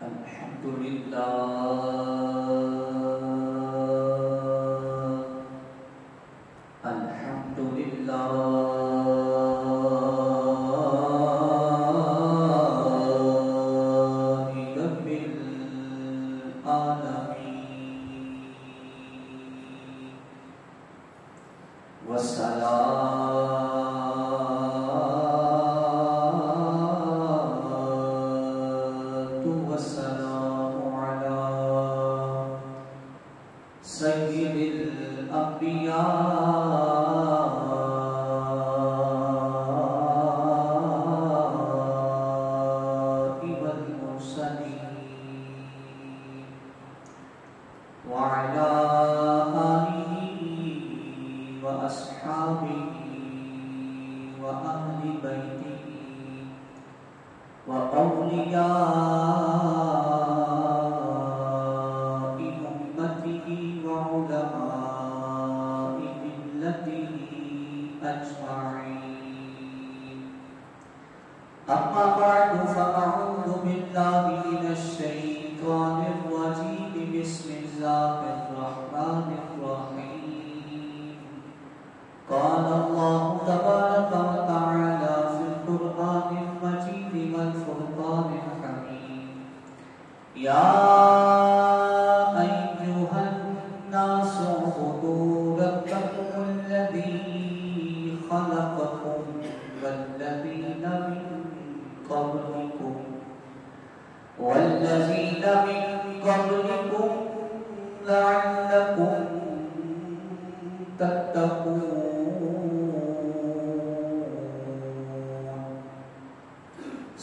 الحمد لله الحمد لله رب العالمين والسلام على سيد الأنبياء والمرسلين وعلى آله وأصحابه وأهل بيته وأولياء أمته وعلماء ملته أجمعين. أما بعد فأعوذ بالله من الشيطان الرجيم. بسم الله الرحمن الرحيم. قال الله تبارك وتعالى في القرآن المجيد والفرقان الحميد: يا أيها الناس اعبدوا ربكم الذي خلقكم والذين من قبلكم لعلكم تتقون.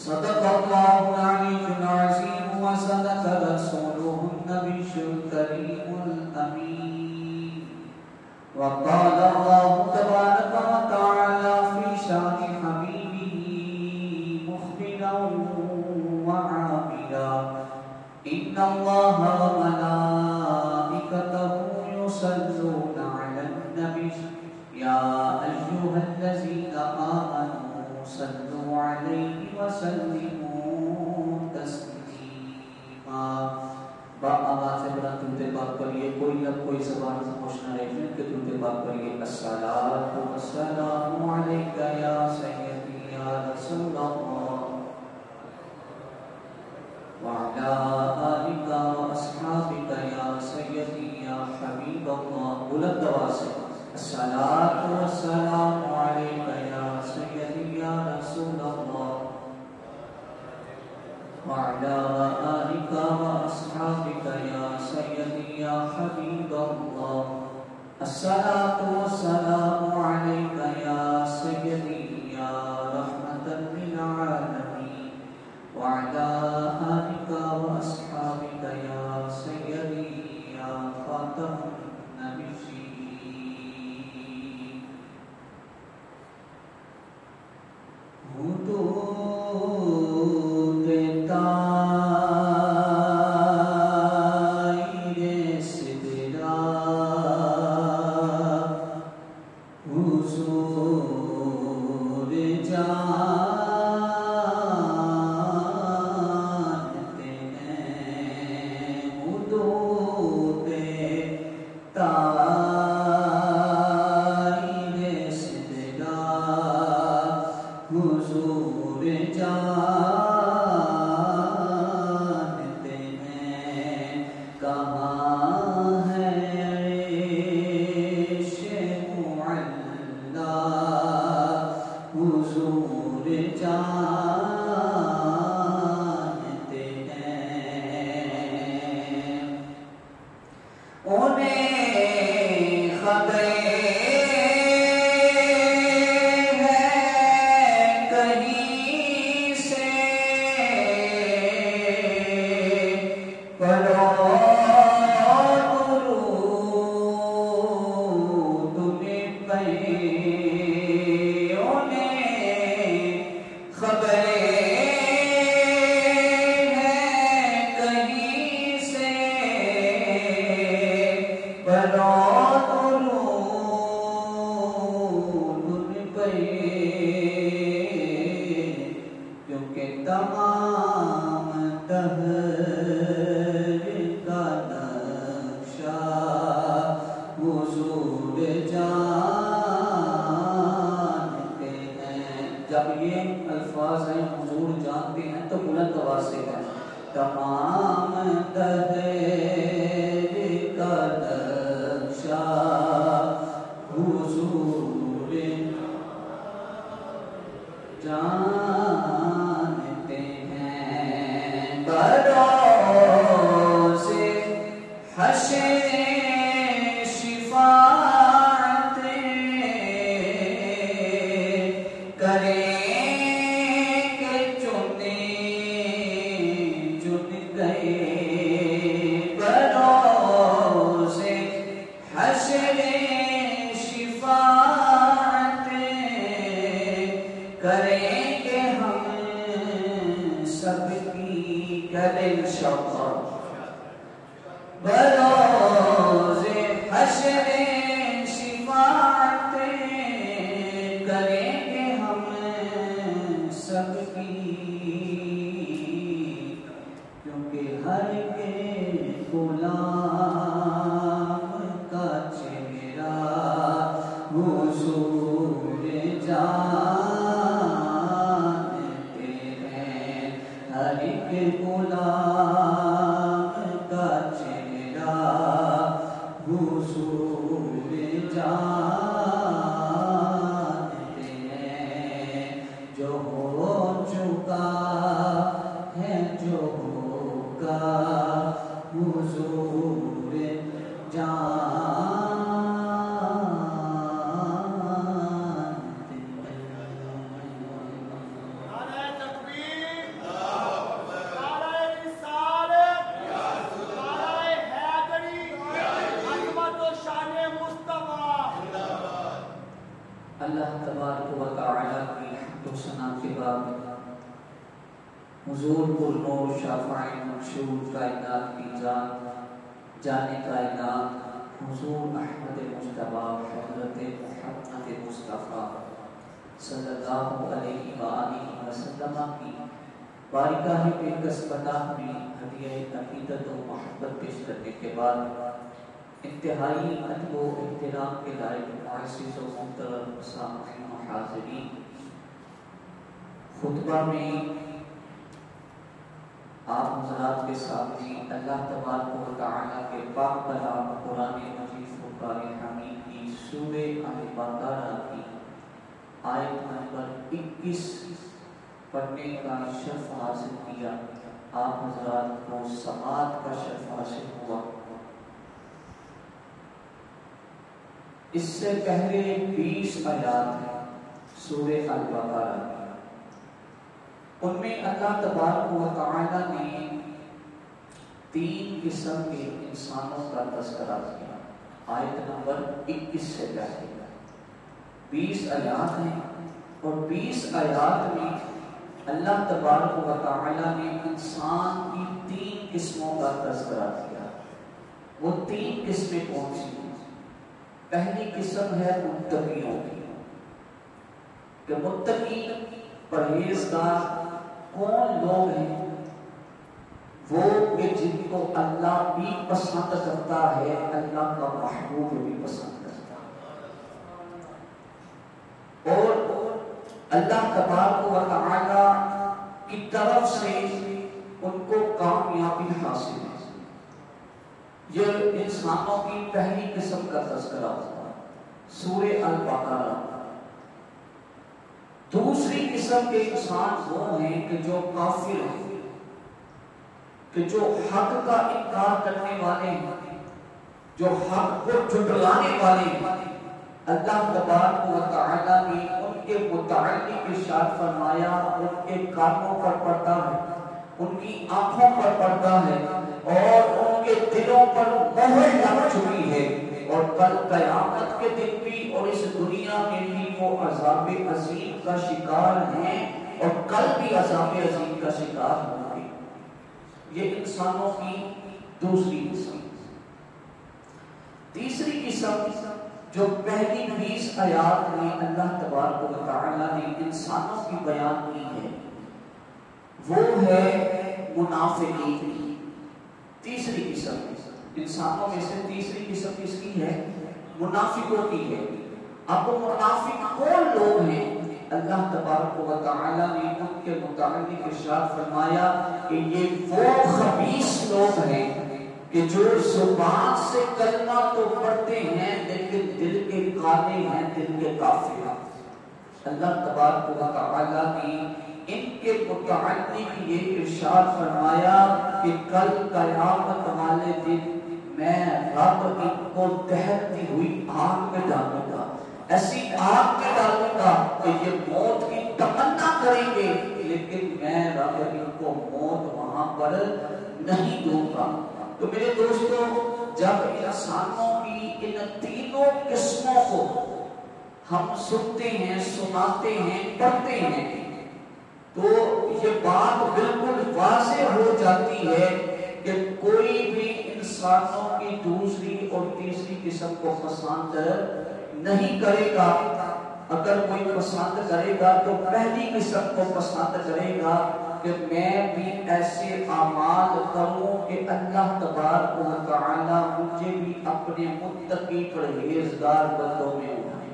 صدق الله العلي العظيم وصدق رسوله النبي الكريم الأمين. وقال الله تبارك وتعالى في شأن حبيبه مخبرا وعاملا: إن الله وملائكته يصلون على النبي يا أيها الذين آمنوا صلوا عليه وسلموا تسليما. بآواز بلند درود پاک پڑھیے. کوئی اب کوئی زبان خاموش نہ رہے کہ درود پاک پڑھیے. الصلاۃ والسلام علیک یا سیدی یا رسول اللہ وعلى آلك وأصحابك يا سيدي يا حبيب الله. بلند آواز سے الصلاۃ والسلام علیک یا سیدی یا رسول اللہ وعلى آلك وأصحابك يا سيدي يا حبيب الله. الصلاة والسلام عليك يا سيدي يا رحمة للعالمين وعلى آلك وأصحابك يا سيدي يا خاتم النبيين. جب یہ الفاظ ہیں حضور جانتے ہیں تو بلند آواز سے کہیں تمام دہر کا نقشہ حضور جانتے ہیں بروز حشر بروز حشر شفاعت کریں گے ہم سب کی کیونکہ ہر کے غلام کا چہرہ حضور جانتے ہیں ہر کے غلام کا چہرہ حضور جانتے ہیں جو ہو چکا ہے جو ہوگا حضور جانتے ہیں نعرہ تکبیر، نعرہ رسالت، نعرہ حیدری، عظمت و شان مصطفیٰ۔ اللہ تبارک و تعالی کی حمد و ثنا کے بعد حضور پر نور شافع منشور کائنات کی ذات جان کائنات حضور احمد مجتبی حضرت محمد مصطفیٰ صلی اللہ علیہ وآلہ وسلم کی بارگاہ پیغمبر پناہ میں ہدیہ عقیدت و محبت پیش کرنے کے بعد انتہائی ادب و احترام کے لائق معزز و محترم سامعین و حاضرین، خطبہ میں آپ حضرات کے سامنے اللہ تبارک و تعالی کے پاک کلام قرآن مجید فرقان حمید کی سورہ البقرہ کی آیت نمبر 21 پڑھنے کا شرف حاصل کیا۔ آپ حضرات کو سماعت کا شرف حاصل ہوا۔ اس سے پہلے 20 آیات ہیں سورہ البقرہ کی، ان میں اللہ تبارک و تعالی نے 3 قسم کے انسانوں کا تذکرہ کیا۔ آیت نمبر 21 سے پہلے 20 آیات ہیں اور 20 آیات میں اللہ تبارک و تعالی نے انسان کی 3 قسموں کا تذکرہ کیا۔ وہ 3 قسمیں کون سی ہیں؟ پہلی قسم ہے متقیوں کی، کہ متقی پرہیزگار کون لوگ ہیں؟ وہ کہ جن کو اللہ بھی پسند کرتا ہے، اللہ کا محبوب بھی پسند کرتا ہے، اور اللہ تبارک و تعالی کی طرف سے ان کو کامیابی حاصل ہے۔ یہ انسانوں کی پہلی قسم کا تذکرہ ہوتا ہے سورہ البقرہ۔ دوسری قسم کے انسان وہ ہیں کہ جو کافر ہیں، کہ جو حق کا انکار کرنے والے ہیں، جو حق کو جھٹلانے والے ہیں۔ اللہ تبارک و تعالی نے ان کے متعلق ارشاد فرمایا ان کے کانوں پر پڑتا ہے، ان کی آنکھوں پر پڑتا ہے اور ان کے دلوں پر مہر لگ چکی ہے، اور کل قیامت کے دن بھی اور اس دنیا میں بھی وہ عذاب عظیم کا شکار ہیں اور کل بھی عذاب عظیم کا شکار ہوں گے۔ یہ انسانوں کی دوسری قسم۔ تیسری قسم جو پہلی 20 آیات میں اللہ تبارک و تعالی نے انسانوں کی بیان کی ہے، وہ ہے منافقین کی۔ تیسری قسم انسانوں میں سے تیسری قسم کس کی ہے؟ منافقوں کی ہے۔ اب وہ منافق کون لوگ ہیں؟ اللہ تبارک و تعالی نے ان کے متعلق ارشاد فرمایا کہ یہ وہ خبیث لوگ ہیں کہ جو زبان سے کلمہ تو پڑھتے ہیں لیکن دل کے کالے ہیں، دل کے کافر ہیں۔ اللہ تبارک و تعالی نے ان کے متعلق یہ ارشاد فرمایا کہ کل قیامت والے دن میں رب ان کو دہتی ہوئی آگ میں ڈالوں گا، ایسی آگ میں ڈالوں گا کہ یہ موت کی تمنا کریں گے، لیکن میں رب ان کو موت وہاں پر نہیں دوں گا۔ تو میرے دوستوں، جب انسانوں کی ان تینوں قسموں کو ہم سنتے ہیں، سناتے ہیں، پڑھتے ہیں، تو یہ بات بالکل واضح ہو جاتی ہے کہ کوئی بھی انسانوں کی دوسری اور تیسری قسم کو پسند نہیں کرے گا۔ اگر کوئی پسند کرے گا تو پہلی قسم کو پسند کرے گا کہ میں بھی ایسے اعمال کروں کہ اللہ تبارک و تعالی مجھے بھی اپنے متقی پرہیزگار بندوں میں اٹھائے۔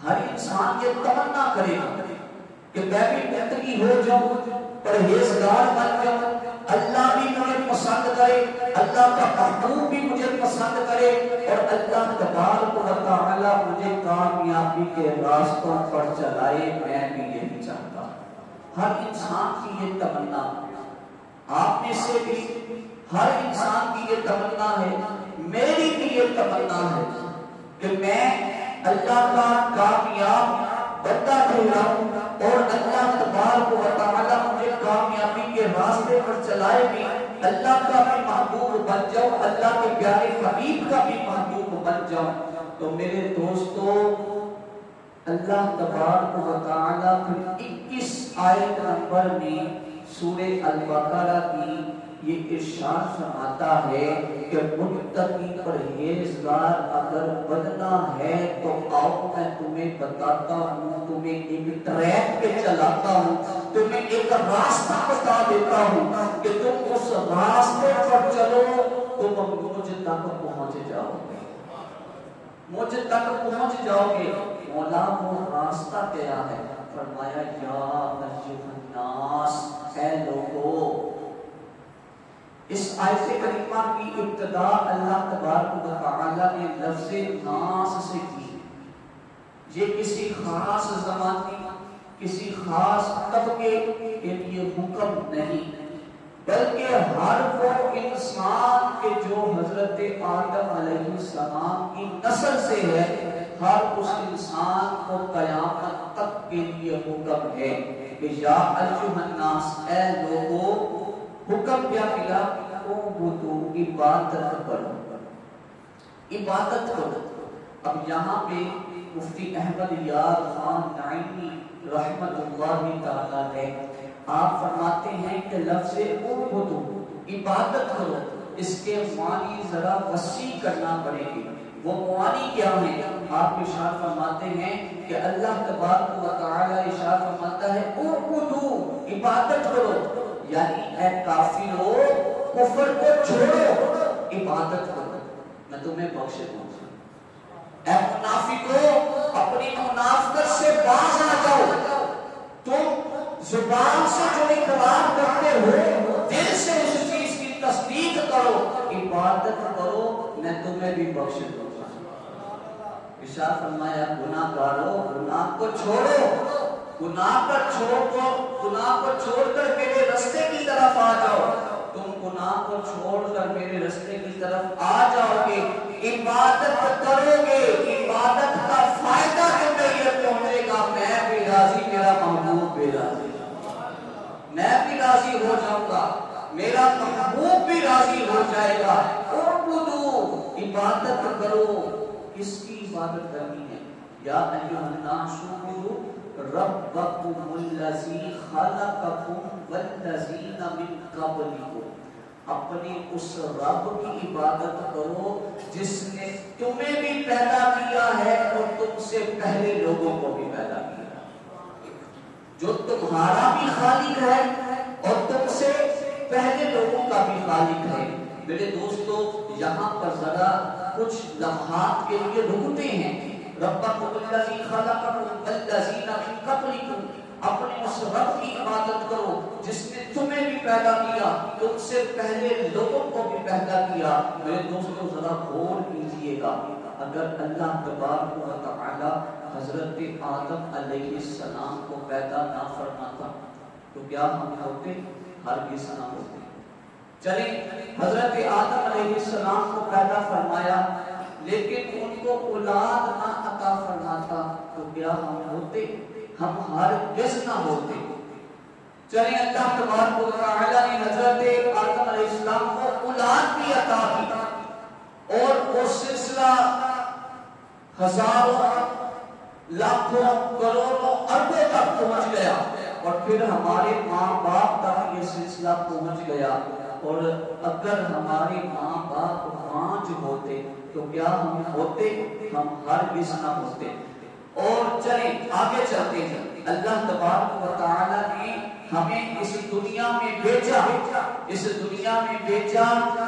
ہر انسان یہ تمنا کرے گا کہ میں بھی متقی ہو جاؤں، پرہیزگار بن جاؤں، اللہ بھی مجھے پسند کرے، اللہ کا محبوب بھی مجھے پسند کرے، اور اللہ تبارک و تعالی مجھے کامیابی کے راستوں پر چلائے۔ میں بھی یہی چاہتا ہوں۔ ہر انسان کی یہ تمنا، آپ میں سے بھی ہر انسان کی یہ تمنا ہے، میری بھی یہ تمنا ہے کہ میں اللہ کا کامیاب بندہ کہلاؤں اور اللہ تبارک و تعالی مجھے کامیابی کے راستے پر چلائے بھی، اللہ کا بھی محبوب بن جاؤں، اللہ کے پیارے حبیب کا بھی محبوب بن جاؤں۔ تو میرے دوستو، اللہ تبارک و تعالی پھر 21 آیت نمبر میں سورہ البقرہ کی یہ ارشاد فرماتا ہے کہ متقی پرہیزگار اگر بننا ہے تو آؤ میں تمہیں بتاتا ہوں، تمہیں ایک ٹریک پہ چلاتا ہوں، تمہیں ایک راستہ بتا دیتا ہوں کہ تم اس راستے پر چلو، تم مجھ تک پہنچ جاؤ گے، مجھ تک پہنچ جاؤ گے۔ مولا وہ راستہ کیا ہے؟ فرمایا یا ایھا الناس، اے لوگو۔ اس آیت کریمہ کی ابتدا اللہ تبارک و تعالی نے لفظ ناس سے کی۔ یہ کسی خاص زمانے، کسی خاص طبقے کے لیے حکم نہیں، بلکہ ہر وہ انسان کے جو حضرت آدم علیہ السلام کی نسل سے ہے، ہر اس انسان کو قیامت تک کے لیے حکم ہے کہ یا ایھا الناس، اے لوگو۔ حکم کیا ملا؟ اعبدوا، عبادت کرو، عبادت کرو۔ اب یہاں پہ مفتی احمد یار خان نعیمی رحمت اللہ تعالی علیہ آپ فرماتے ہیں کہ لفظ اعبدوا، عبادت کرو، اس کے معنی ذرا وسیع کرنا پڑے گی۔ وہ معنی کیا ہے؟ آپ ارشاد فرماتے ہیں کہ اللہ تبارک و تعالی ارشاد فرماتا ہے اعبدوا، عبادت کرو، یعنی اے کافرو کفر کو چھوڑو، عبادت کرو، میں تمہیں بخش دوں گا۔ اے منافقو اپنی منافقت سے باز آ جاؤ، تم زبان سے جو اقرار کرتے ہو دل سے اس چیز کی تصدیق کرو، عبادت کرو، میں تمہیں بھی بخش دوں گا۔ ارشاد فرمایا گناہ گارو گناہ کو چھوڑو، گناہ کو چھوڑ کر میرے رستے کی طرف آ جاؤ، تم گناہ کو چھوڑ کر میرے رستے کی طرف آ جاؤ گے، عبادت کرو گے، عبادت کا فائدہ تمہیں یہ پہنچے گا، میں بھی راضی، میرا محبوب بھی راضی، میں بھی راضی ہو جاؤں گا، میرا محبوب بھی راضی ہو جائے گا۔ اعبدوا، عبادت کرو۔ کس کی عبادت کرنی ہے؟ یا ایھا الناس اعبدوا ربکم الذی خلقکم والذین من قبلکم، اپنے اس رب کی عبادت کرو جس نے تمہیں بھی پیدا کیا ہے اور تم سے پہلے لوگوں کو بھی پیدا کیا، جو تمہارا بھی خالق ہے اور تم سے پہلے لوگوں کا بھی خالق ہے۔ میرے دوستو، یہاں پر ذرا کچھ لمحات کے لیے رکتے ہیں۔ ربکم الذی خلقکم والذین من قبلکم، اپنے اس رب کی عبادت کرو جس نے تمہیں بھی پیدا کیا، تم سے پہلے لوگوں کو بھی پیدا کیا۔ میرے دوستوں ذرا غور کیجئے گا، اگر اللہ تبارک و تعالی حضرت آدم علیہ السلام کو پیدا نہ فرماتا تو کیا ہم ہوتے؟ ہرگز نہ ہوتے۔ چلیں حضرت آدم علیہ السلام کو پیدا فرمایا لیکن ان کو اولاد نہ عطا فرماتا تو کیا ہم ہوتے؟ ہم ہرگز نہ ہوتے۔ چلیں اللہ تبارک و تعالی نے حضرت آدم علیہ السلام کو اولاد بھی عطا کی اور وہ سلسلہ ہزاروں لاکھوں کروڑوں اربوں تک پہنچ گیا اور پھر ہمارے ماں باپ تک یہ سلسلہ پہنچ گیا۔ اور اگر ہمارے ماں باپ پانچ ہوتے تو کیا ہم ہوتے؟ ہم ہرگز نہ ہوتے۔ اور چلیں آگے چلتے ہیں، اللہ تبارک و تعالی نے ہمیں اس دنیا میں بھیجا، اس دنیا میں بھیجا،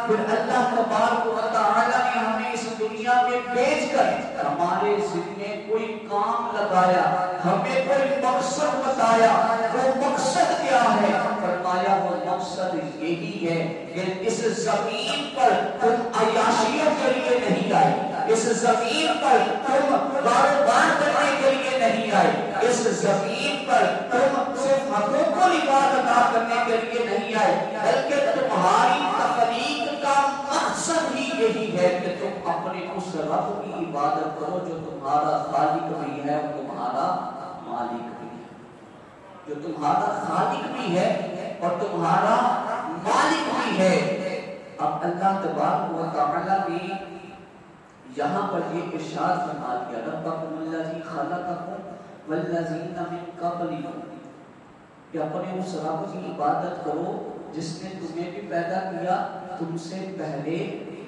پھر اللہ تبارک و تعالی نے ہمیں اس دنیا میں بھیج کر ہمارے ذمے کوئی کام لگایا، ہمیں کوئی مقصد بتایا۔ وہ مقصد کیا ہے؟ فرمایا وہ مقصد یہی ہے کہ اس زمین پر تم عیاشیوں کے لیے نہیں آئے، اس زمین پر تم کاروبار کرنے کے لیے نہیں آئے، اس زمین پر تم صرف حقوق العباد ادا کرنے کے لیے نہیں آئے، بلکہ تمہاری تخلیق کا مقصد ہی یہی ہے کہ تم اپنے اس رب کی عبادت کرو جو تمہارا خالق بھی ہے اور تمہارا مالک بھی ہے، جو تمہارا خالق بھی ہے اور تمہارا مالک بھی ہے۔ اب اللہ تبارک و تعالی نے یہاں پر یہ ارشاد فرما دیا، ربکم الذی خلقکم والذین من قبلکم، کہ اپنے اس رب کی عبادت کرو جس نے تمہیں بھی پیدا کیا، تم سے پہلے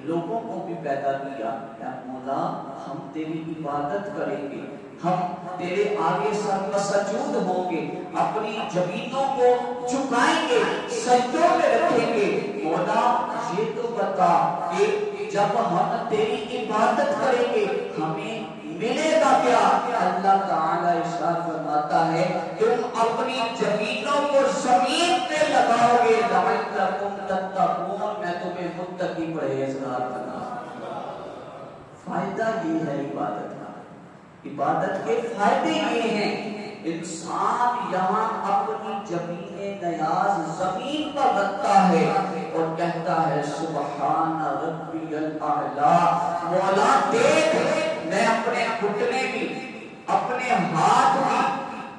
لوگوں کو بھی پیدا کیا۔ یا مولا ہم تیری عبادت کریں گے، ہم تیرے آگے سر مسجود ہوں گے، اپنی جبینوں کو جھکائیں گے، سجدوں میں رکھیں گے۔ مولا یہ تو بتا کہ جب ہم تیری عبادت کریں گے ہمیں ملے گا کیا؟ اللہ تعالیٰ ارشاد فرماتا ہے تم اپنی جبینوں کو زمین پہ لگاؤ گے، لعلکم تتقون، میں تمہیں متقی پرہیزگار بناؤں گا۔ فائدہ یہ ہے عبادت کا، عبادت کے فائدے یہ ہیں، انسان یہاں اپنی جبین نیاز زمین پر رکھتا ہے اور کہتا ہے سبحان ربی الاعلی، مولا دیکھ میں اپنے گھٹنے بھی، اپنے ہاتھ بھی،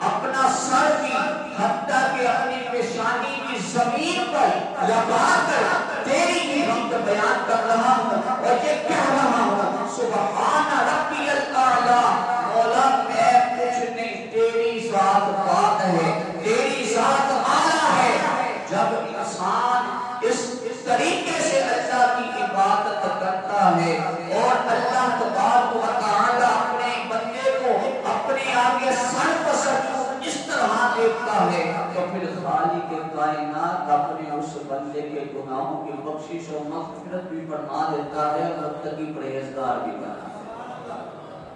اپنا سر بھی، حتیٰ کہ اپنی پیشانی بھی زمین پر لگا کر تیری ہی حمد بیان کر رہا ہوں اور یہ کہہ رہا ہوں سبحان ربی الاعلی، مولا میں کچھ نہیں، تیری ذات پاک ہے، تیری ذات اعلیٰ ہے۔ جب انسان اس طریقے سے اللہ کی عبادت کرتا ہے اور اللہ تبارک و تعالی اپنے بندے کو اپنے آگے سر پر اس طرح دیکھتا ہے تو پھر خالق کائنات اپنے اس بندے کے گناہوں کی بخشش و مغفرت بھی فرما دیتا ہے، متقی پرہیزگار بھی بنا دیتا ہے،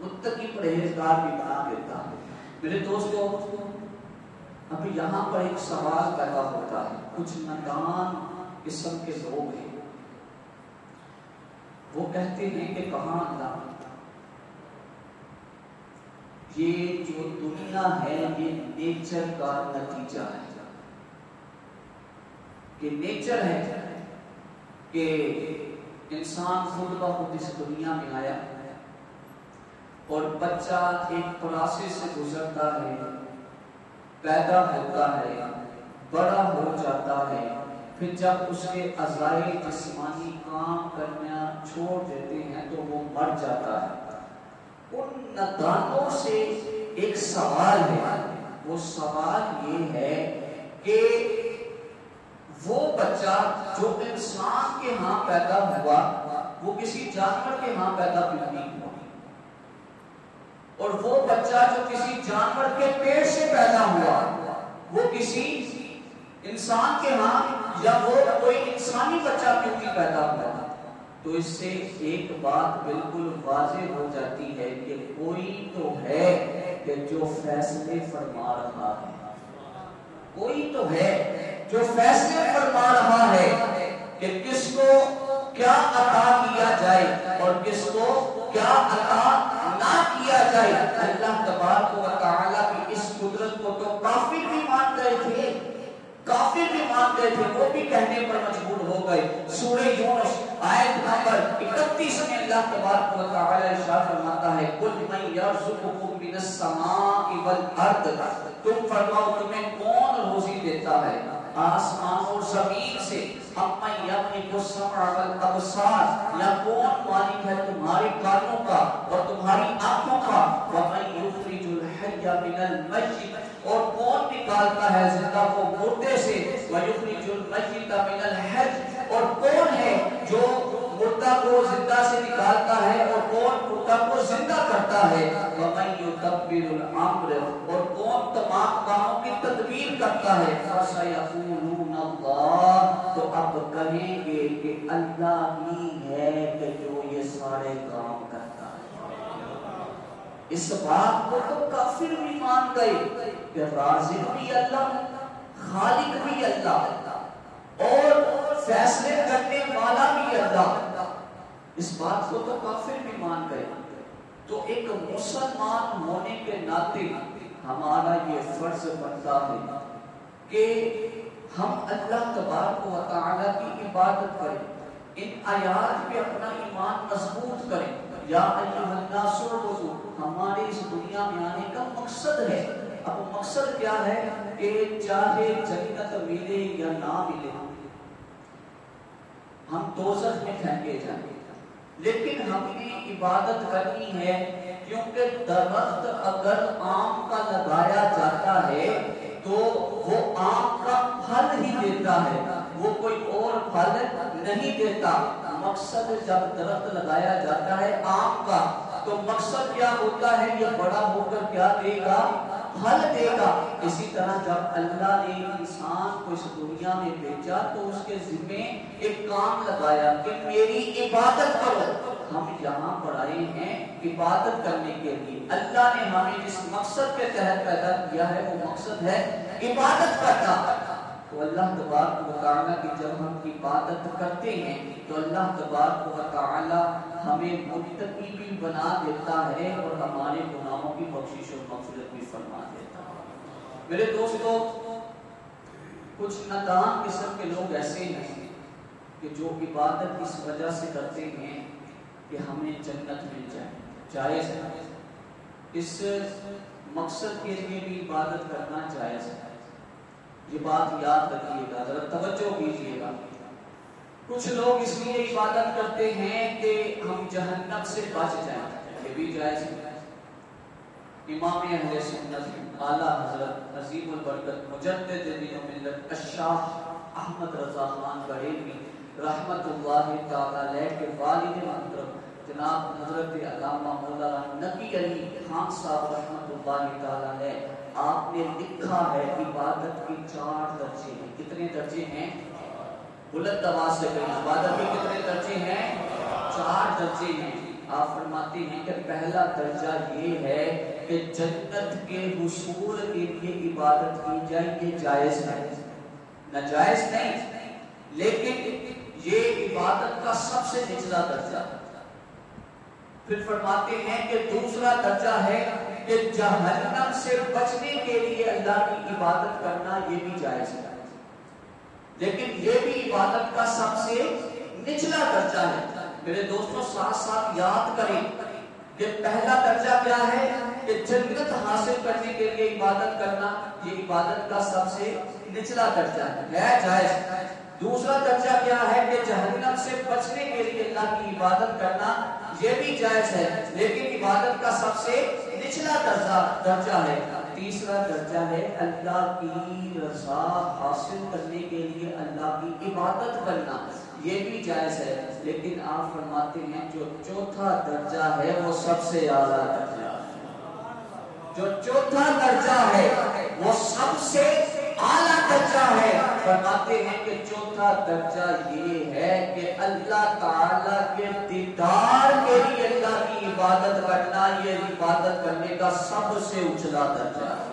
متقی پرہیزگار بھی بنا دیتا ہے۔ میرے دوستو ابھی یہاں پر ایک سوال پیدا ہوتا ہے، کچھ نادان قسم کے لوگ ہیں، وہ کہتے ہیں کہ کہاں اللہ، یہ جو دنیا ہے یہ نیچر کا نتیجہ ہے، یہ نیچر ہے کہ انسان خود بخود اس دنیا میں آیا اور بچہ ایک پروسیس سے گزرتا ہے، پیدا ہوتا ہے، بڑا ہو جاتا ہے، پھر جب اس کے اعضائے جسمانی کام کرنا چھوڑ دیتے ہیں تو وہ مر جاتا ہے۔ ان نادانوں سے ایک سوال ہے، وہ سوال یہ ہے کہ وہ بچہ جو انسان کے ہاں پیدا ہوا وہ کسی جانور کے ہاں پیدا نہیں ہوا، اور وہ بچہ جو کسی جانور کے پیٹ سے پیدا ہوا وہ کسی انسان کے ہاں، یا وہ کوئی انسانی بچہ کیوں نہیں پیدا ہوا؟ تو اس سے ایک بات بالکل واضح ہو جاتی ہے کہ کوئی تو ہے کہ جو فیصلے فرما رہا ہے، کوئی تو ہے جو فیصلے فرما رہا ہے کہ کس کو کیا عطا کیا جائے اور کس کو کیا عطا نہ کیا جائے۔ اللہ تبارک و تعالیٰ کی اس قدرت کو تو کافر بھی مان گئے تھے، کافر بھی مان گئے تھے، وہ بھی کہنے پر مجبور ہو گئے۔ سورہ یونس آیت نمبر 31 میں اللہ تبارک و تعالیٰ ارشاد فرماتا ہے قُلْ مَن يَرْزُقُكُم مِّنَ السَّمَاءِ وَالْأَرْضِ، تم فرماؤ تمہیں کون روزی دیتا ہے آسمان اور زمین سے، اَمَّن يَمْلِكُ السَّمْعَ وَالْأَبْصَارَ، یا کون مالک ہے تمہارے کانوں کا اور تمہاری آنکھوں کا، وَمَن يُخْرِجُ الْحَيَّ مِنَ الْمَيِّتِ، اور کون نکالتا ہے زندہ کو مردے سے، وَيُخْرِجُ الْمَيِّتَ مِنَ الْحَيِّ، اور کون ہے جو مردہ کو زندہ سے نکالتا ہے اور کون مردہ کو زندہ کرتا ہے، وَمَن يُدَبِّرُ الْأَمْرَ، اور کون تمام کاموں کی تدبیر کرتا ہے، فَسَيَقُولُونَ اللَّهُ، تو اب کہیں گے کہ اللہ ہی ہے کہ جو یہ سارے کام کرتا ہے۔ اس بات کو تو کافر بھی مان گئے کہ رازق بھی اللہ، خالق بھی اللہ اور فیصلے کرنے والا بھی اللہ، اس بات کو تو کافر بھی مان گئے۔ تو ایک مسلمان ہونے کے ناطے ہمارا یہ فرض بنتا ہے کہ ہم اللہ تبارک و تعالیٰ کی عبادت کریں، ان آیات پہ اپنا ایمان مضبوط کریں۔ یا ایھا الناس اعبدوا، ہمارے اس دنیا میں آنے کا مقصد ہے۔ اب مقصد کیا ہے کہ چاہے جنت ملے یا نہ ملے، ہم دوزخ میں پھینکے جائیں گے، لیکن ہم نے عبادت کرنی ہے، کیونکہ درخت اگر آم کا لگایا جاتا ہے تو وہ آم کا پھل ہی دیتا ہے، وہ کوئی اور پھل نہیں دیتا۔ مقصد جب درخت لگایا جاتا ہے آم کا تو مقصد کیا ہوتا ہے، یہ بڑا ہو کر کیا دے گا، پھل دے گا۔ اسی طرح جب اللہ نے انسان کو اس دنیا میں بھیجا تو اس کے ذمے ایک کام لگایا کہ میری عبادت کرو۔ ہم یہاں پر آئے ہیں عبادت کرنے کے لیے، اللہ نے ہمیں جس مقصد کے تحت پیدا کیا ہے وہ مقصد ہے عبادت کرنا۔ تو اللہ تبارک و تعالیٰ کی جب ہم عبادت کرتے ہیں تو اللہ تبارک و تعالیٰ ہمیں متقی بھی بنا دیتا ہے اور ہمارے گناہوں کی بخشش اور مغفرت بھی فرما دیتا ہے۔ میرے دوستو، کچھ نادان قسم کے لوگ ایسے ہیں کہ جو عبادت اس وجہ سے کرتے ہیں کہ ہمیں جنت مل جائے، جائز ہے، اس مقصد کے لیے بھی عبادت کرنا جائز ہے۔ یہ بات یاد رکھیے گا، ذرا توجہ کیجیے گا۔ کچھ لوگ اس لیے عبادت کرتے ہیں کہ ہم جہنم سے بچ جائیں، یہ بھی جائز ہے۔ امام اہل سنت اعلیٰ حضرت عظیم البرکت مجدد دین و ملت الشاہ احمد رضا خان بریلوی رحمت اللہ تعالیٰ علیہ کے والد محترم جناب حضرت علامہ مولانا نقی علی خان صاحب رحمت اللہ تعالیٰ علیہ، آپ نے لکھا ہے عبادت کی 4 درجے ہیں۔ کتنے درجے ہیں؟ بلند آواز سے کہیں، عبادت کے کتنے درجے ہیں؟ 4 درجے ہیں۔ آپ فرماتے ہیں کہ پہلا درجہ یہ ہے کہ جنت کے حصول کے لیے عبادت کی جائے، یہ جائز ہے، ناجائز نہیں، لیکن یہ عبادت کا سب سے نچلا درجہ۔ پھر فرماتے ہیں کہ دوسرا درجہ ہے کہ جہنم سے بچنے کے لیے اللہ کی عبادت کرنا، یہ بھی جائز ہے، لیکن یہ بھی عبادت کا سب سے نچلا درجہ ہے۔ میرے دوستوں ساتھ ساتھ یاد کریں کہ پہلا درجہ کیا ہے کہ جنت حاصل کرنے کے لیے عبادت کرنا، یہ عبادت کا سب سے نچلا درجہ ہے جائز۔ دوسرا درجہ کیا ہے کہ جہنم سے بچنے کے لیے اللہ کی عبادت کرنا، یہ بھی جائز ہے، لیکن عبادت کا سب سے نچلا درجہ ہے۔ تیسرا درجہ ہے اللہ کی رضا حاصل کرنے کے لیے اللہ کی عبادت کرنا، یہ بھی جائز ہے، لیکن آپ فرماتے ہیں جو چوتھا درجہ ہے وہ سب سے اعلیٰ درجہ ہے، جو چوتھا درجہ ہے وہ سب سے اعلیٰ درجہ ہے۔ فرماتے ہیں کہ چوتھا درجہ یہ ہے کہ اللہ تعالیٰ کے دیدار کے لیے اللہ کی عبادت کرنا، یہ عبادت کرنے کا سب سے اونچا درجہ ہے،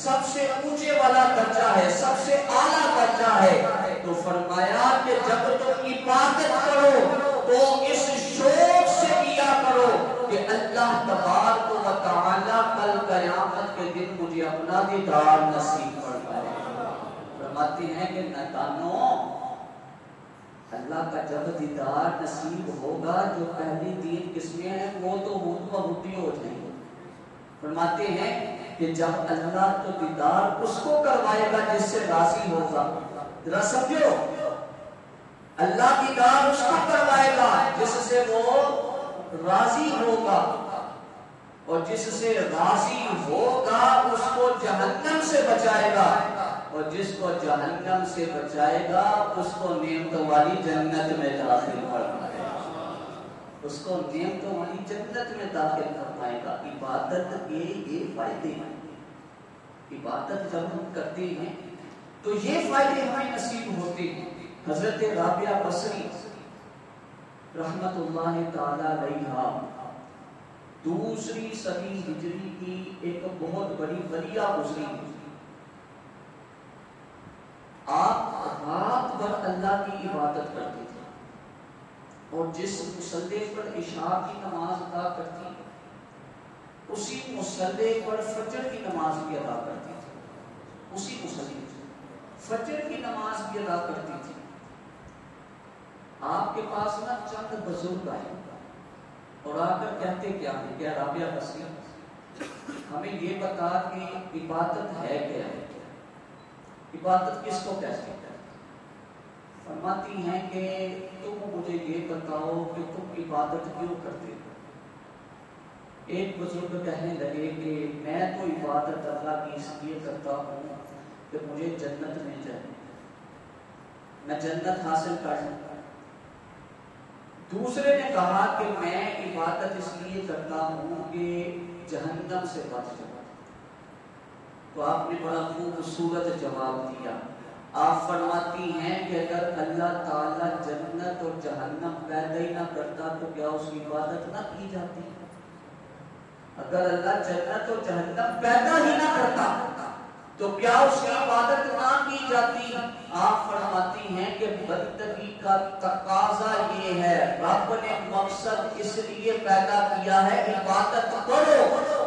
سب سے اونچے والا درجہ ہے، سب سے اعلیٰ درجہ ہے۔ تو فرمایا کہ جب تم عبادت کرو تو اس شوق سے کیا کرو کہ اللہ تبارک و تعالی کل قیامت کے دن مجھے اپنا دیدار نصیب فرمائے۔ فرماتے ہیں کہ نادانو، اللہ کا جب دیدار نصیب ہوگا جو پہلی تین قسمیں ہیں وہ تو ہوتی ہو جائیں گی۔ فرماتے ہیں کہ جب اللہ تو دیدار اس کو کروائے گا جس سے راضی ہوگا، ذرا سمجھو، اللہ دیدار اس کو کروائے گا جس سے وہ راضی ہوگا، اور جس سے راضی ہوگا اس کو جہنم سے بچائے گا، اور جس کو جہنم سے بچائے گا اس کو نعمتوں والی جنت میں داخل فرمائے گا، اس کو نعمتوں والی جنت میں داخل فرمائے گا۔ عبادت کے یہ فائدے ہیں، عبادت جب ہم کرتے ہیں تو یہ فائدے ہمیں نصیب ہوتے ہیں۔ حضرت رابعہ بصری رحمت اللہ تعالی علیہا دوسری صدی ہجری کی ایک بہت بڑی ولیہ گزری۔ آپ رات بھر اللہ کی عبادت کرتے تھے، اور جس مصلی پر عشاء کی نماز ادا کرتی اسی مصلی پر فجر کی نماز بھی ادا کرتی تھی، اسی مصلی فجر کی نماز بھی ادا کرتی تھی۔ آپ کے پاس نہ چند بزرگ آئے اور آ کر کہتے کیا ہے کہ رابعہ بصری ہمیں یہ بتا کہ عبادت ہے کیا ہے، عبادت کس کو کہتے ہیں؟ فرماتی ہیں کہ تم مجھے یہ بتاؤ کہ تم عبادت کیوں کرتے ہو؟ ایک بزرگ کہنے لگے کہ میں تو عبادت اللہ کی اس لیے کرتا ہوں کہ مجھے جنت مل جائے، میں جنت حاصل کر لوں۔ دوسرے نے کہا کہ میں عبادت اس لیے کرتا ہوں کہ جہنم سے بچ جاؤں۔ تو آپ نے بڑا خوبصورت جواب دیا۔ آپ فرماتی ہیں کہ اگر اللہ تعالیٰ جنت اور جہنم پیدا ہی نہ کرتا تو کیا اس کی عبادت نہ کی جاتی؟ اگر اللہ جنت اور جہنم پیدا ہی نہ کرتا تو کیا اس کی عبادت نہ کی جاتی؟ آپ فرماتی ہیں کہ بندگی کا تقاضا یہ ہے، رب نے مقصد اس لیے پیدا کیا ہے عبادت کرو،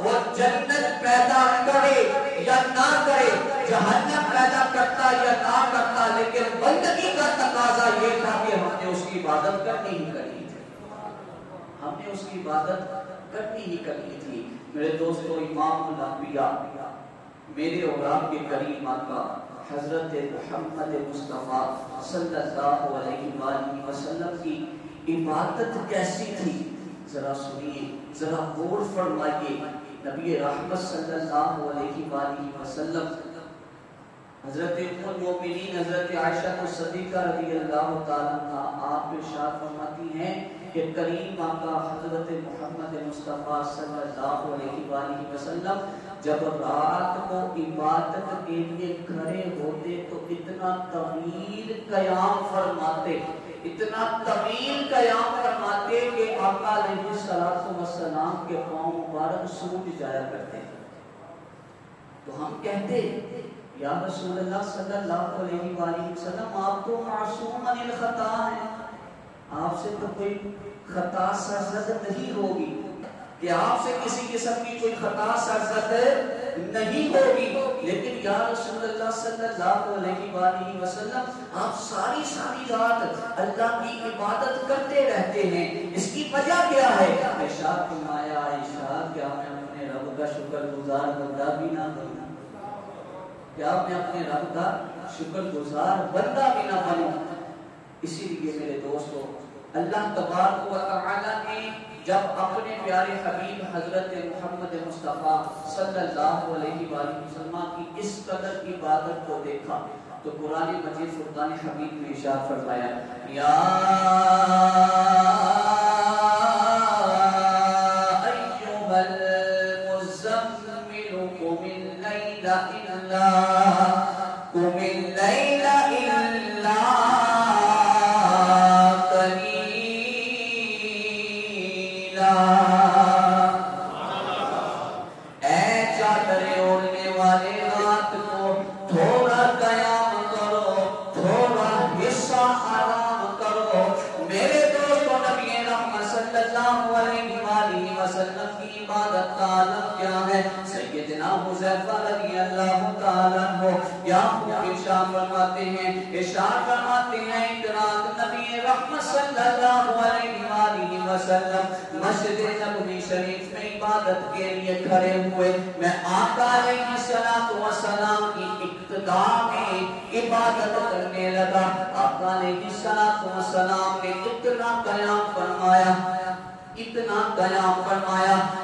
وہ جنت پیدا کرے یا نہ کرے، جہنم پیدا کرتا یا نہ کرتا، لیکن بندگی کا تقاضا یہ تھا کہ ہم نے اس کی عبادت کرنی ہی کرنی تھی، ہم نے اس کی عبادت کرنی ہی کرنی تھی۔ میرے دوستو، امام الانبیاء میرے اور آپ کے کریم آقا حضرت محمد مصطفیٰ صلی اللہ علیہ وآلہ وسلم کی عبادت کیسی تھی؟ ذرا سنیے، ذرا غور فرمائیے۔ نبی رحمت صلی اللہ علیہ وآلہ وسلم حضرت ام المؤمنین حضرت عائشہ صدیقہ رضی اللہ تعالیٰ عنہا آپ ارشاد فرماتی ہیں کہ کریم آقا حضرت محمد مصطفیٰ صلی اللہ علیہ وآلہ وسلم جب رات کو عبادت کے لیے کھڑے ہوتے تو اتنا طویل قیام فرماتے، اتنا طویل قیام فرماتے کہ آقا علیہ السلام کے پاؤں مبارک سوج جایا کرتے۔ تو ہم کہتے یا رسول اللہ صلی اللہ علیہ وآلہ وسلم آپ تو معصوم عن الخطا ہیں، آپ سے تو کوئی خطا سرزد نہیں ہوگی، کہ آپ سے کسی قسم کی کوئی خطا سرزد نہیں ہوگی، لیکن یا رسول اللہ صلی اللہ علیہ وآلہ وسلم آپ ساری رات اللہ کی عبادت کرتے رہتے ہیں، اس کی وجہ کیا ہے؟ عائشہ فرمایا، عائشہ کیا میں اپنے رب کا شکر گزار بندہ بھی نہ بنوں؟ کیا میں اپنے رب کا شکر گزار بندہ بھی نہ بنوں؟ اسی لیے میرے دوستو، اللہ تبارک و تعالی نے جب اپنے پیارے حبیب حضرت محمد مصطفیٰ صلی اللہ علیہ وآلہ وسلم کی اس قدر عبادت کو دیکھا تو قرآن مجید فرقان حمید میں ارشاد فرمایا، یا ایھا المزمل قم اللیل عالم کیا ہے؟ سیدنا حذیفہ رضی اللہ تعالیٰ عنہ یہاں ارشاد فرماتے ہیں ایک رات نبی رحمت صلی اللہ علیہ وآلہ وسلم مسجد نبوی شریف میں عبادت کے لیے کھڑے ہوئے. میں آقا علیہ السلام کی اقتدا میں عبادت کرنے لگا. آقا علیہ السلام نے اتنا قیام فرمایا.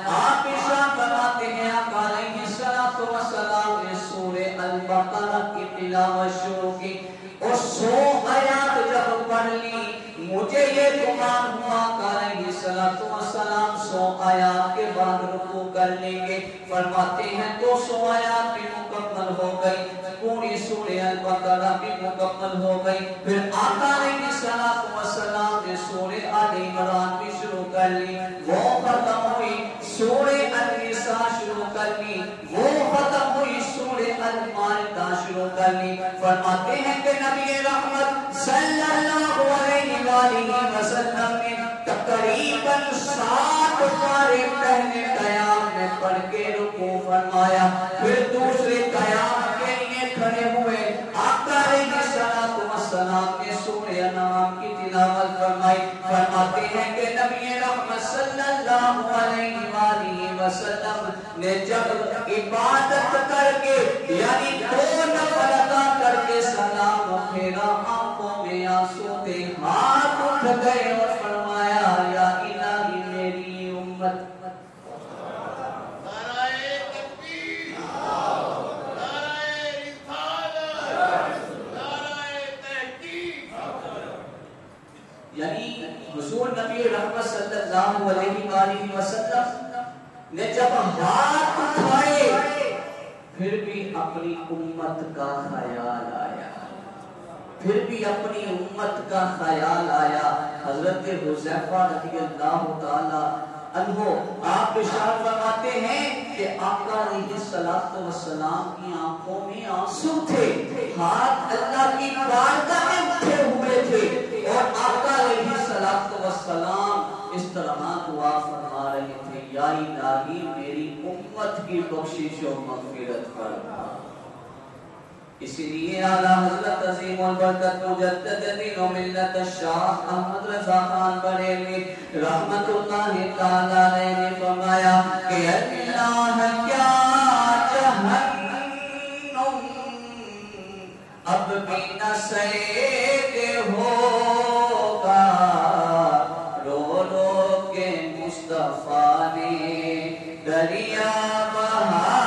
آپ ارشاد فرماتے ہیں آقا علیہ السلام نے سورہ البقرہ کی تلاوت شروع کی اور 100 آیات جب پڑھ لی مجھے یہ گمان ہوا کہ علیہ السلام 100 آیات کے بعد رکوع کر لیں گے. فرماتے ہیں 200 آیات بھی مکمل ہو گئی, پوری سورہ البقرہ بھی مکمل ہو گئی. پھر آقا علیہ السلام نے سورہ آل عمران بھی شروع کر لی, وہ ختم ہوئی. سورہ النساء شروع کر لی, وہ ختم ہوئی. سورہ المائدہ شروع کر لی. فرماتے ہیں کہ نبی رحمت صلی اللہ علیہ وآلہ وسلم نے تقریباً 7 پارے پہلے قیام میں پڑھ کے رکوع فرمایا. پھر دوسرے قیام کے لیے کھڑے ہوئے. آقا علیہ السلام نے سورہ انعام کی تلاوت فرمائی. فرماتے ہیں کہ نبی رحمت صلی اللہ علیہ وآلہ وسلم نے جب عبادت کر کے یعنی 2 نفل ادا کر کے سلام پھیرا, آنکھوں میں آنسو تھے, ہاتھ اٹھ گئے اور فرمایا یا الہی میری امت. یعنی حضور نبی رحمت صلی اللہ علیہ وآلہ وسلم نے جب ہاتھ اٹھائے پھر بھی اپنی امت کا خیال آیا, پھر بھی اپنی امت کا خیال آیا. حضرت حذیفہ رضی اللہ تعالی عنہ آپ ارشاد فرماتے ہیں کہ آقا علیہ السلام کی آنکھوں میں آنسو تھے, ہاتھ اللہ کی بارگاہ میں اٹھے ہوئے تھے اور آقا علیہ السلام اس طرح دعا فرما رہے تھے, یا الہی میری امت کی بخشش و مغفرت فرما. اسی لیے اعلیٰ حضرت عظیم البرکت مجدد دین و ملت شاہ احمد رضا خان بریلوی رحمت اللہ تعالی علیہ نے فرمایا کہ اللہ کیا جہنم اب بھی نہ سید ہوگا, رو رو کے مصطفیٰ نے دریا بہا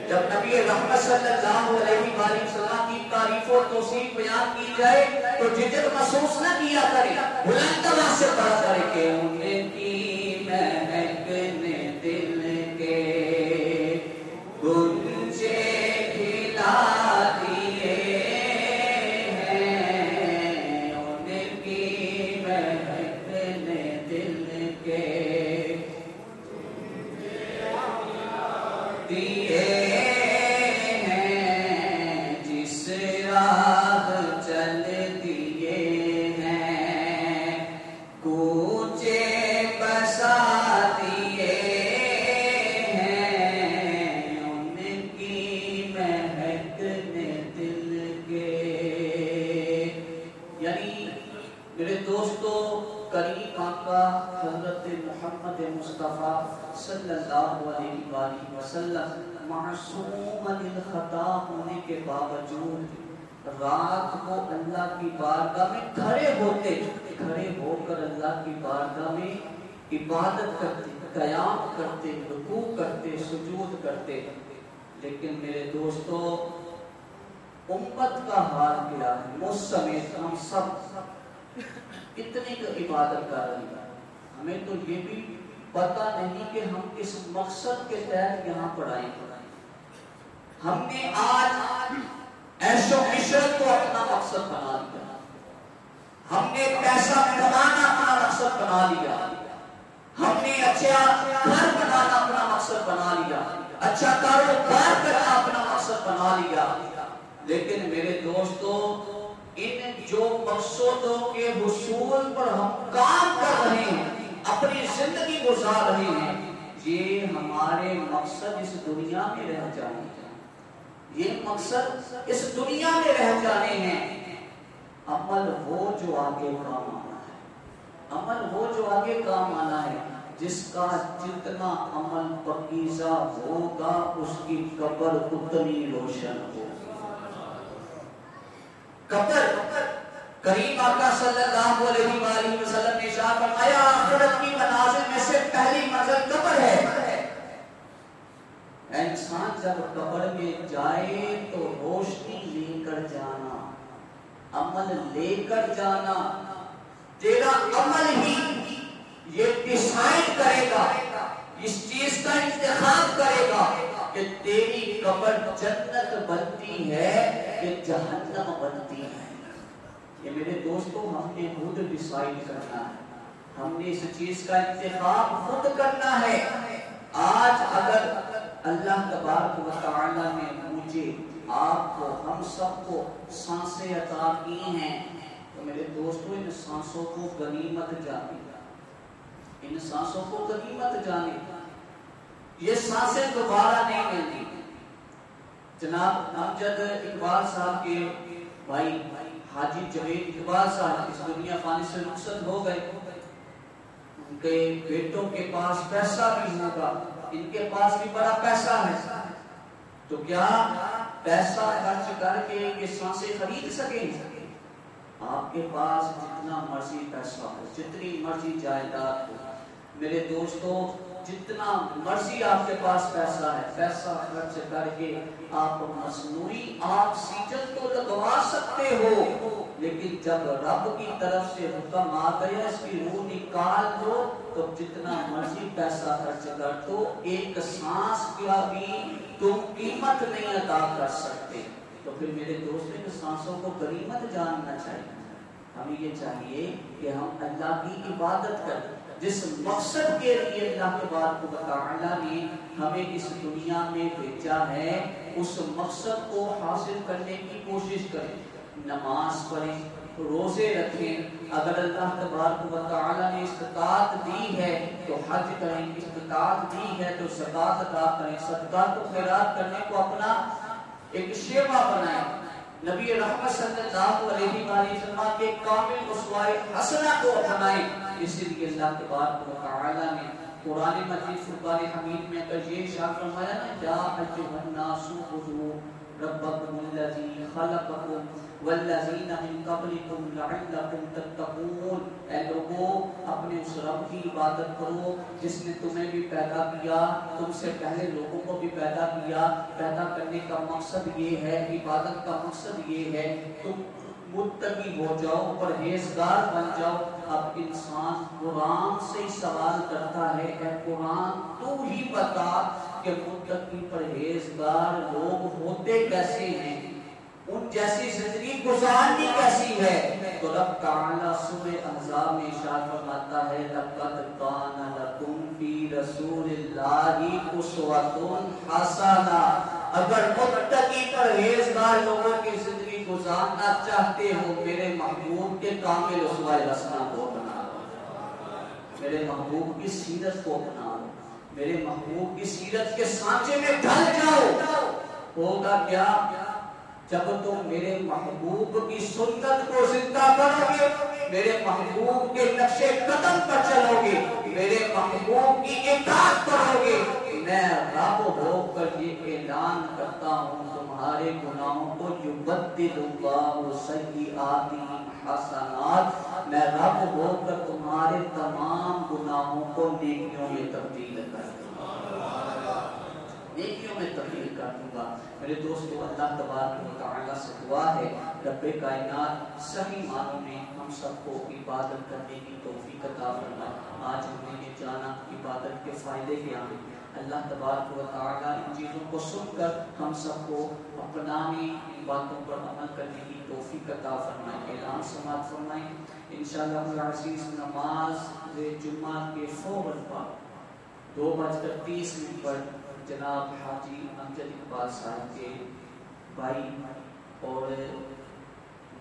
جب نبی رحمت صلی اللہ علیہ وآلہ وسلم کی تعریف و توصیف بیان کی جائے تو جھجک محسوس نہ کیا کرے, بلند آواز سے پڑھا کرے کہ ان کی مہک نے دل کے گنجے کھلا دیے ہیں, ان کی مہک نے دل کے دیے مصطفیٰ صلی اللہ علیہ وآلہ وسلم معصوم الخطا ہونے کے باوجود رات کو اللہ کی بارگاہ میں کھڑے ہوتے, کھڑے ہو کر اللہ کی بارگاہ میں عبادت کرتے, قیام کرتے, رکوع کرتے, سجود کرتے. لیکن میرے دوستو امت کا حال کیا ہے؟ مجھ سمیت ہم سب اتنی عبادت کر رہے ہیں, ہمیں تو یہ بھی پتہ نہیں کہ ہم کس مقصد کے تحت یہاں پڑھائیں. ہم نے آج عیش و عشرت کو اپنا مقصد بنا لیا، ہم نے پیسہ کمانا اپنا مقصد بنا لیا، ہم نے اچھا گھر بنانا اپنا مقصد بنا لیا، اچھا کاروبار کرنا اپنا مقصد بنا لیا. لیکن میرے دوستو، ان جو مقصدوں کے حصول پر ہم کام کر رہے ہیں، اپنی زندگی گزار رہے ہیں، یہ ہمارے مقصد اس دنیا میں رہ جانے ہیں، یہ مقصد اس دنیا میں رہ جانے ہیں. عمل وہ جو آگے کام آنا ہے، عمل وہ جو آگے کام آنا ہے. جس کا جتنا عمل پاکیزہ ہوگا اس کی قبر اتنی روشن ہوگی. قبر، کریم آقا صلی اللہ علیہ وآلہ وسلم نے ارشاد فرمایا آخرت کی منازل میں سے پہلی منزل قبر ہے. انسان جب قبر میں جائے تو روشنی لے کر جانا، عمل لے کر جانا. تیرا عمل ہی یہ ڈیسائیڈ کرے گا، اس چیز کا انتخاب کرے گا کہ تیری قبر جنت بنتی ہے کہ جہنم بنتی ہے. یہ میرے دوستوں ہم نے خود ڈیسائیڈ کرنا ہے، ہم نے اس چیز کا انتخاب خود کرنا ہے. آج اگر اللہ تبارک و تعالی نے مجھے، آپ کو، ہم سب کو سانسیں عطا کی ہیں تو میرے دوستوں ان سانسوں کو غنیمت جانے، ان سانسوں کو غنیمت جانے. یہ سانسیں دوبارہ نہیں ملتی. جناب امجد اقبال صاحب کے بھائی حاجی جوید اقبال صاحب اس دنیا فانی سے رخصت ہو گئے. ان کے بیٹوں کے پاس پیسہ بھی ہوگا، ان کے پاس بھی بڑا پیسہ ہے، تو کیا پیسہ خرچ کر کے یہ سانسیں خرید سکیں؟ آپ کے پاس جتنا مرضی پیسہ ہو، جتنی مرضی جائیداد ہو، میرے دوستو جتنا مرضی آپ کے پاس پیسہ ہے، پیسہ خرچ کر کے آپ مصنوعی آکسیجن تو لگوا سکتے ہو، لیکن جب رب کی طرف سے حکم آ گیا اس کی روح نکال دو تو جتنا مرضی پیسہ خرچ کر دو، ایک سانس کا بھی تم قیمت نہیں ادا کر سکتے. تو پھر میرے دوست ان سانسوں کو غنیمت جاننا چاہیے. ہمیں یہ چاہیے کہ ہم اللہ کی عبادت کریں. جس مقصد کے لیے اللہ تبارک و تعالی نے ہمیں اس دنیا میں بھیجا ہے، اس مقصد کو حاصل کرنے کی کوشش کریں. نماز پڑھیں، روزے رکھیں، اگر اللہ تبارک و تعالی نے استطاعت دی ہے تو حج کریں، استطاعت دی ہے تو زکوٰۃ ادا کریں، صدقات و خیرات کرنے کو اپنا ایک شیوا بنائیں. نبی رحمت صلی اللہ علیہ وسلم کے کامل اسوہ حسنہ کو اپنائیں. اسی لیے اللہ تبارک و تعالی نے قرآن مجید فرقان حمید میں یہ ارشاد فرمایا نا، یا ایھا الناس اعبدوا ربکم الذی خلقکم والذین من قبلکم لعلکم تتقون. اے لوگو اپنے اس رب کی عبادت کرو جس نے تمہیں بھی پیدا کیا، تم سے پہلے لوگوں کو بھی پیدا کیا. پیدا کرنے کا مقصد یہ ہے، عبادت کا مقصد یہ ہے تم متقی ہو جاؤ، پرہیزگار بن جاؤ. اب انسان قرآن سے ہی سوال کرتا ہے، اے قرآن تو ہی بتا کہ متقی پرہیزگار لوگ ہوتے کیسے ہیں، ان جیسی زندگی گزارنی کیسی ہے. تو رب تعالیٰ سورہ احزاب میں ارشاد فرماتا ہے، لَقَدْ كَانَ لَكُمْ فِي رَسُولِ اللَّهِ أُسْوَةٌ حَسَنَةٌ. اگر متقی پرہیزگار لوگوں کی زندگی گزارنا چاہتے ہو، میرے محبوب کے کامل اسوہ حسنہ کو اپنا لو، میرے محبوب کی سیرت کو اپنا لو، میرے محبوب کی سیرت کے سانچے میں ڈھل جاؤ. ہوگا کیا؟ جب تم میرے محبوب کی سنت کو زندہ کرو گے، میرے محبوب کے نقش قدم پر چلو گے، میرے محبوب کی اطاعت کرو گے، میں رب ہو کر یہ اعلان کرتا ہوں تمہارے گناہوں کو یبدل اللہ سیئاتہم حسنات. میں رب ہو کر تمہارے تمام گناہوں کو نیکیوں میں تبدیل کر دوں گا، نیکیوں میں تبدیل کر دوں گا. میرے دوستو اللہ تبارک و تعالیٰ سے دعا ہے رب کائنات صحیح معنوں میں ہم سب کو عبادت کرنے کی توفیق عطا فرمائے. آج ہم نے یہ جانا عبادت کے فائدے کیا ہیں، اللہ تبارک و تعالیٰ ان چیزوں کو سن کر ہم سب کو اپنانے ان باتوں پر عمل کرنے کی توفیق عطا فرمائیں۔ اعلان سماعت فرمائیں انشاءاللہ العزیز نماز جمعہ کے فوراً بعد 2:30 پر جناب حاجی امجد اقبال صاحب کے بھائی اور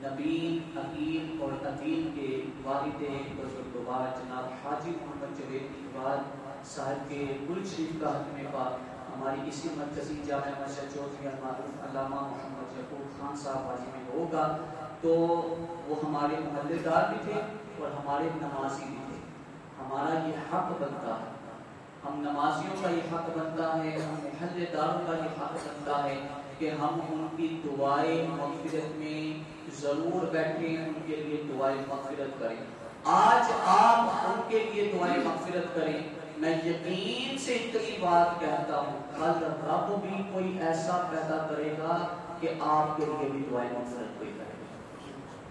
نبیل عقیل اور عدیل کے والد بزرگوار جناب حاجی محمد جوید اقبال صاحب کے گل شریف کا ختم پاک ہماری اسی مرکزی جامع مسجد چودھری المعروف علامہ محمد یعقوب خان صاحب حاجی میں ہوگا۔ تو وہ ہمارے محلے دار بھی تھے اور ہمارے نمازی بھی تھے۔ ہمارا یہ حق بنتا ہے، ہم نمازیوں کا یہ حق بنتا ہے، ہم محلے داروں کا یہ حق بنتا ہے کہ ہم ان کی دعائیں مغفرت میں ضرور بیٹھیں، ان کے لیے دعائیں مغفرت کریں۔ آج آپ ان کے لیے دعائیں مغفرت کریں، میں یقین سے اتنی بات کہتا ہوں کل رب بھی کوئی ایسا پیدا کرے گا کہ آپ کے لیے بھی دعائیں مغفرت کوئی کرے گا۔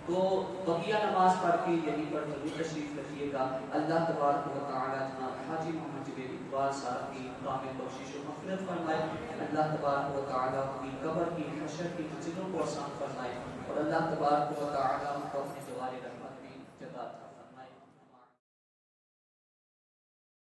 تو بقیہ نماز پڑھ کے یہیں پر ضرور تشریف رکھیے گا۔ اللہ تبارک و تعالی جناب حاجی محمد جوید اقبال صاحب کی کامل بخشش و مغفرت فرمائے۔ اللہ تبارک و تعالی کی قبر کی حشر کی منزلوں کو آسان فرمائے اور اللہ تبارک و تعالی کو اپنے جوار رحمت میں جگہ